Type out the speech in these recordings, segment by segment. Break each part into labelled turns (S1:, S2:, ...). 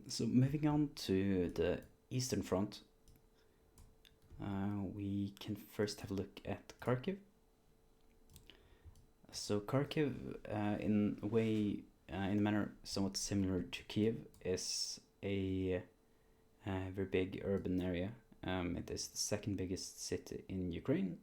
S1: So moving on to the Eastern Front, we can first have a look at Kharkiv. So Kharkiv, in a way, in a manner somewhat similar to Kiev, is a very big urban area. It is the second biggest city in Ukraine,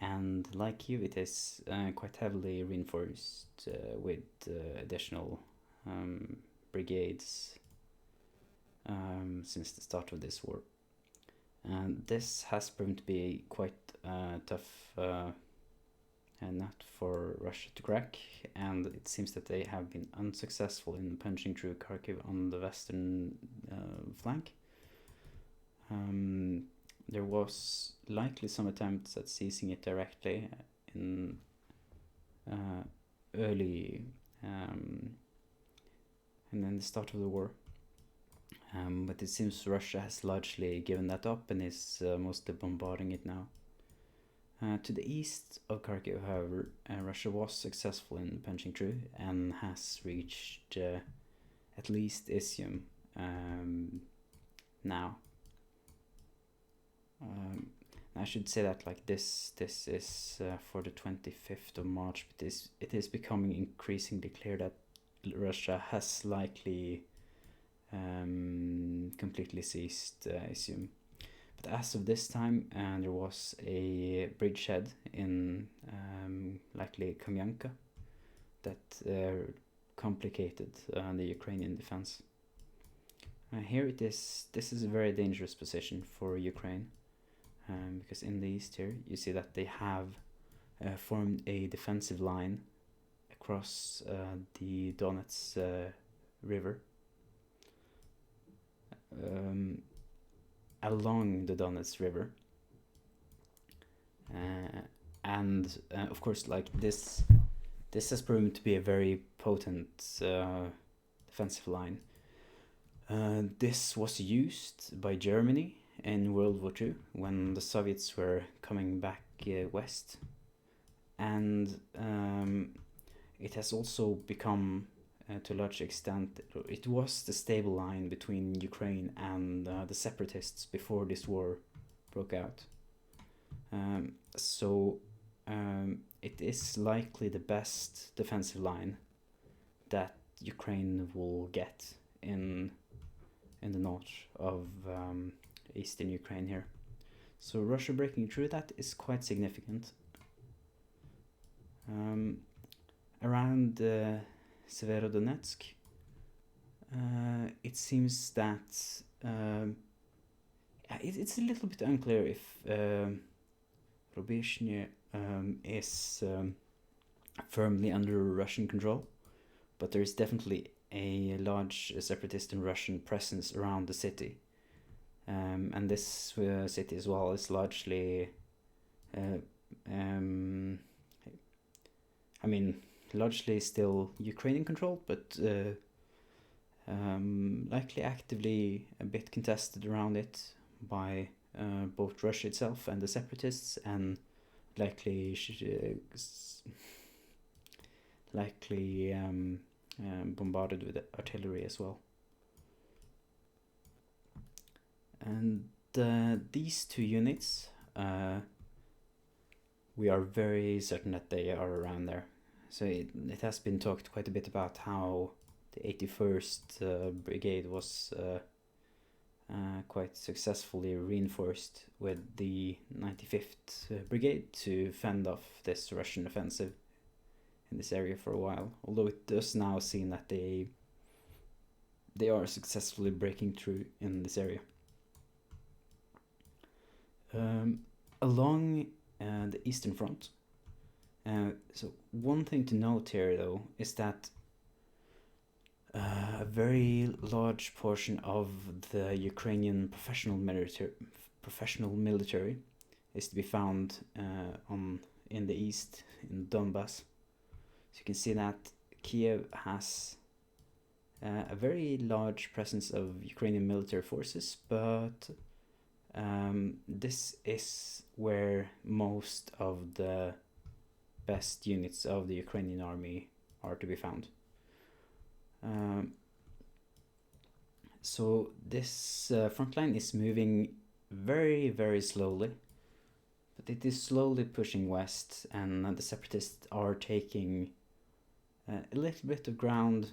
S1: and like Kiev, it is quite heavily reinforced with additional brigades since the start of this war. And this has proven to be quite tough nut for Russia to crack, and it seems that they have been unsuccessful in punching through Kharkiv on the western flank. There was likely some attempts at seizing it directly in early and then the start of the war. But it seems Russia has largely given that up and is mostly bombarding it now. To the east of Kharkiv, however, Russia was successful in punching through and has reached at least Izium now. I should say that like this is for the 25th of March, but it is becoming increasingly clear that Russia has likely completely seized Izium. But as of this time, there was a bridgehead in likely Kamyanka that complicated the Ukrainian defense. Here it is. This is a very dangerous position for Ukraine, because in the east here you see that they have formed a defensive line across the Donetsk river. Along the Donetsk River, and of course, like this has proven to be a very potent defensive line. This was used by Germany in World War II when the Soviets were coming back west, and it has also become to a large extent, it was the stable line between Ukraine and the separatists before this war broke out. So it is likely the best defensive line that Ukraine will get in the north of eastern Ukraine here. So Russia breaking through that is quite significant. Around Sevierodonetsk, it seems that it's a little bit unclear if Rubizhny is firmly under Russian control, but there is definitely a large separatist and Russian presence around the city, and this city as well is largely largely still Ukrainian controlled, but likely actively a bit contested around it by both Russia itself and the separatists, and likely bombarded with artillery as well. And these two units, we are very certain that they are around there. So it has been talked quite a bit about how the 81st Brigade was quite successfully reinforced with the 95th Brigade to fend off this Russian offensive in this area for a while. Although it does now seem that they are successfully breaking through in this area. Along the Eastern Front. So one thing to note here, though, is that a very large portion of the Ukrainian professional military is to be found in the east, in Donbass. So you can see that Kiev has a very large presence of Ukrainian military forces, but this is where most of the best units of the Ukrainian army are to be found. So this front line is moving very, very slowly, but it is slowly pushing west, and the separatists are taking a little bit of ground,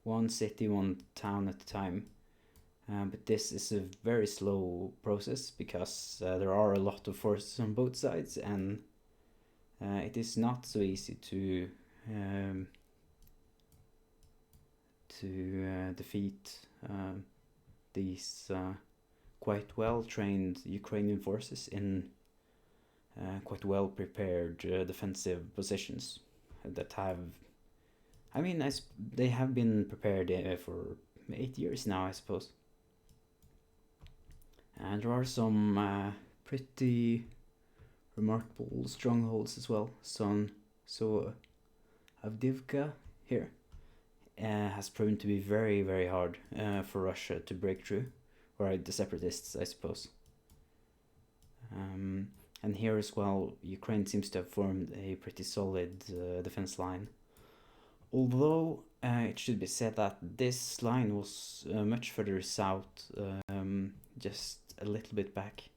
S1: one city, one town at a time. But this is a very slow process because there are a lot of forces on both sides, and it is not so easy to defeat these quite well-trained Ukrainian forces in quite well-prepared defensive positions that have, I mean, they have been prepared for 8 years now, I suppose. And there are some pretty remarkable strongholds as well. So Avdiivka here has proven to be very, very hard for Russia to break through, or the separatists, I suppose. And here as well, Ukraine seems to have formed a pretty solid defense line. Although it should be said that this line was much further south, just a little bit back.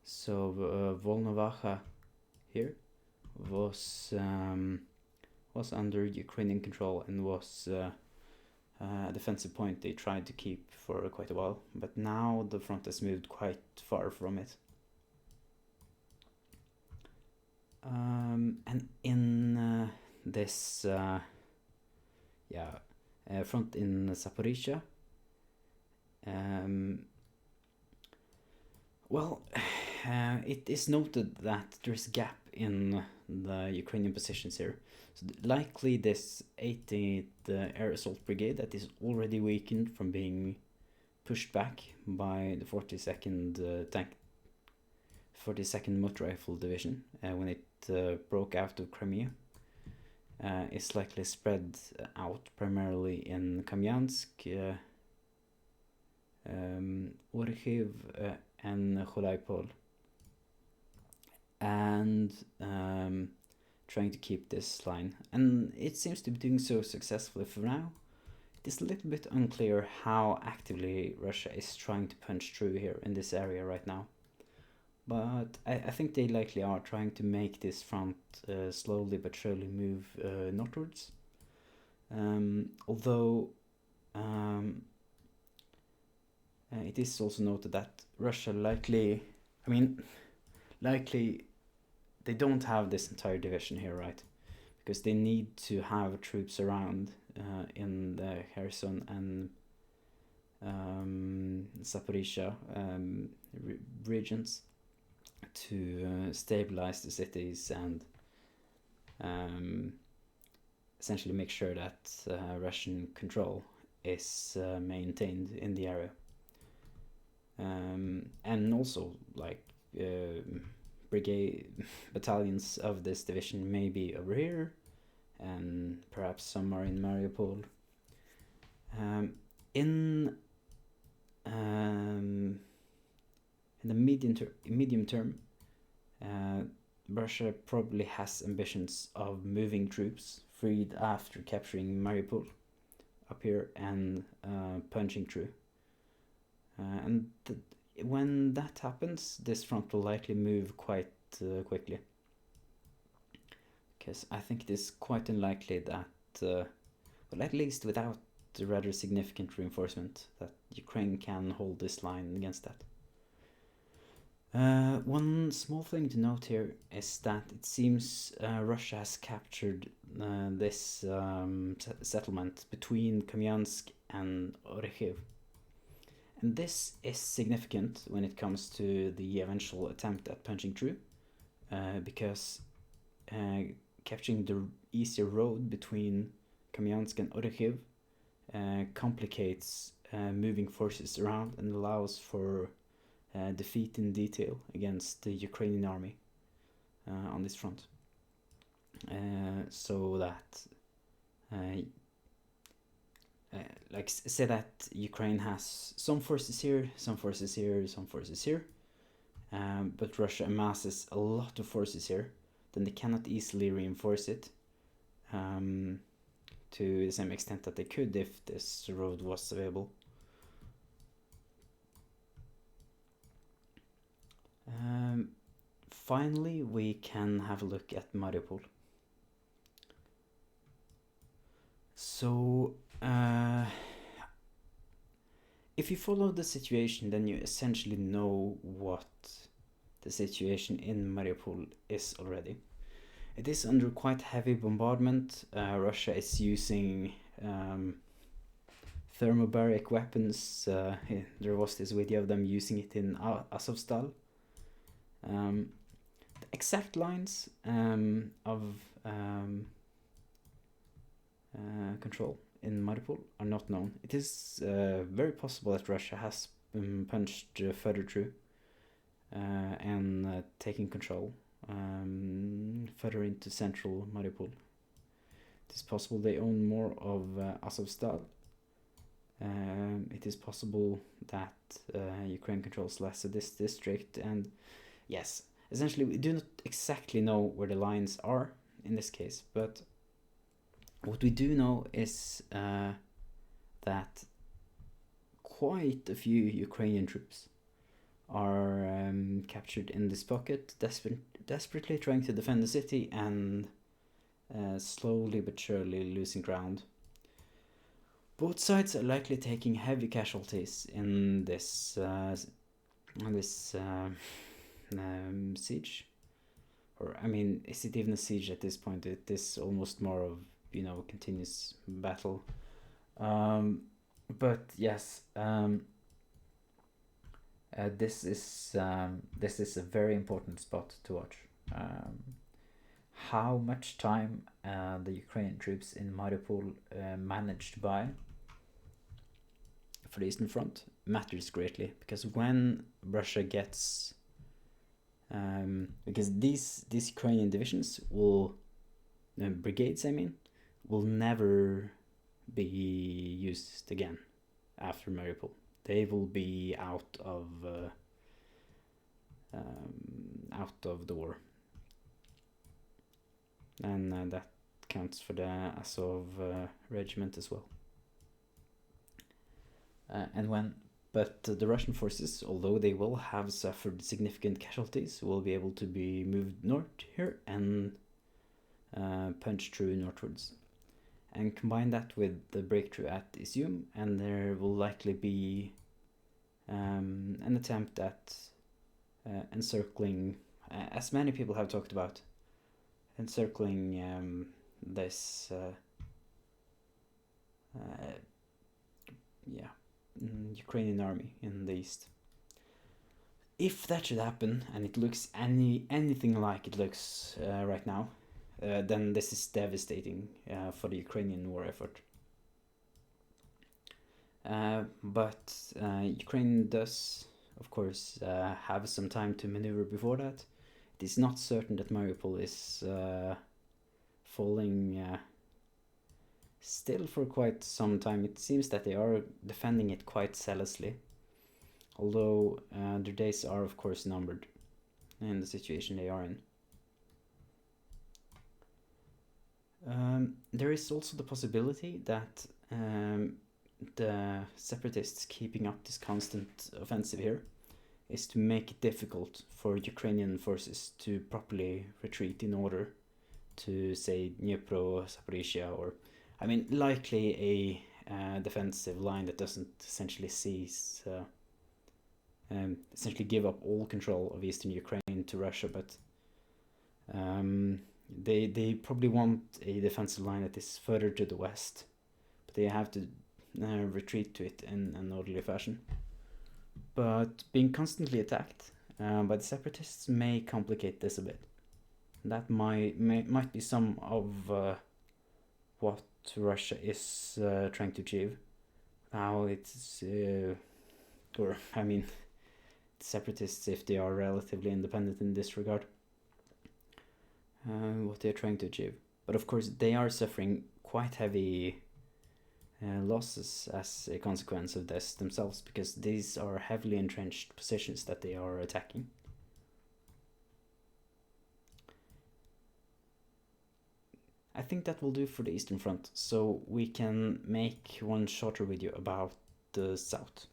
S1: So Volnovakha here was under Ukrainian control and was a defensive point they tried to keep for quite a while. But now the front has moved quite far from it. And in this front in Zaporizhia, it is noted that there's a gap in the Ukrainian positions here. So likely this 18th Air Assault Brigade that is already weakened from being pushed back by the 42nd 42nd Motor Rifle Division when it broke out of Crimea, is likely spread out primarily in Kamyansk, Orkhiv, and Mariupol, and trying to keep this line. And it seems to be doing so successfully for now. It is a little bit unclear how actively Russia is trying to punch through here in this area right now. But I think they likely are trying to make this front slowly but surely move northwards. Although it is also noted that Russia likely they don't have this entire division here, right? Because they need to have troops around in the Kherson and Zaporizhia regions to stabilize the cities and essentially make sure that Russian control is maintained in the area. And also, like, brigade battalions of this division may be over here, and perhaps some are in Mariupol. In the medium term, Russia probably has ambitions of moving troops freed after capturing Mariupol up here and punching through. When that happens, this front will likely move quite quickly. Because I think it is quite unlikely that, well, at least without the rather significant reinforcement, that Ukraine can hold this line against that. One small thing to note here is that it seems Russia has captured this settlement between Kamyansk and Orkhiv. And this is significant when it comes to the eventual attempt at punching through, because capturing the easier road between Kamyansk and Orkhiv complicates moving forces around and allows for defeat in detail against the Ukrainian army on this front. So that say that Ukraine has some forces here, some forces here, some forces here, but Russia amasses a lot of forces here, then they cannot easily reinforce it to the same extent that they could if this road was available. Finally, we can have a look at Mariupol. So, if you follow the situation, then you essentially know what the situation in Mariupol is already. It is under quite heavy bombardment. Russia is using thermobaric weapons. There was this video of them using it in Azovstal. The exact lines of control in Mariupol are not known. It is very possible that Russia has punched further through and taken control further into central Mariupol. It is possible they own more of Azovstal. It is possible that Ukraine controls less of this district, and yes, essentially we do not exactly know where the lines are in this case, but what we do know is that quite a few Ukrainian troops are captured in this pocket, desperately trying to defend the city and slowly but surely losing ground. Both sides are likely taking heavy casualties in this siege. Or, I mean, is it even a siege at this point? It is almost more of, continuous battle. But yes, this is a very important spot to watch. How much time the Ukrainian troops in Mariupol managed to buy for the Eastern Front matters greatly, because when Russia gets because these Ukrainian divisions brigades will never be used again after Mariupol. They will be out of the war, and that counts for the Azov regiment as well. But the Russian forces, although they will have suffered significant casualties, will be able to be moved north here and punch through northwards. And combine that with the breakthrough at Izium, and there will likely be an attempt at encircling, as many people have talked about, encircling this Ukrainian army in the east. If that should happen, and it looks anything like it looks right now, then this is devastating for the Ukrainian war effort. But Ukraine does, of course, have some time to maneuver before that. It is not certain that Mariupol is falling still for quite some time. It seems that they are defending it quite zealously, although their days are, of course, numbered in the situation they are in. There is also the possibility that the separatists keeping up this constant offensive here is to make it difficult for Ukrainian forces to properly retreat in order to, say, Dnipro, Zaporizhia, or, likely a defensive line that doesn't essentially essentially give up all control of eastern Ukraine to Russia, but they probably want a defensive line that is further to the west, but they have to retreat to it in an orderly fashion. But being constantly attacked by the separatists may complicate this a bit. That might be some of what Russia is trying to achieve. Now it's separatists, if they are relatively independent in this regard, what they're trying to achieve. But of course they are suffering quite heavy losses as a consequence of this themselves, because these are heavily entrenched positions that they are attacking. I think that will do for the Eastern Front. So we can make one shorter video about the south.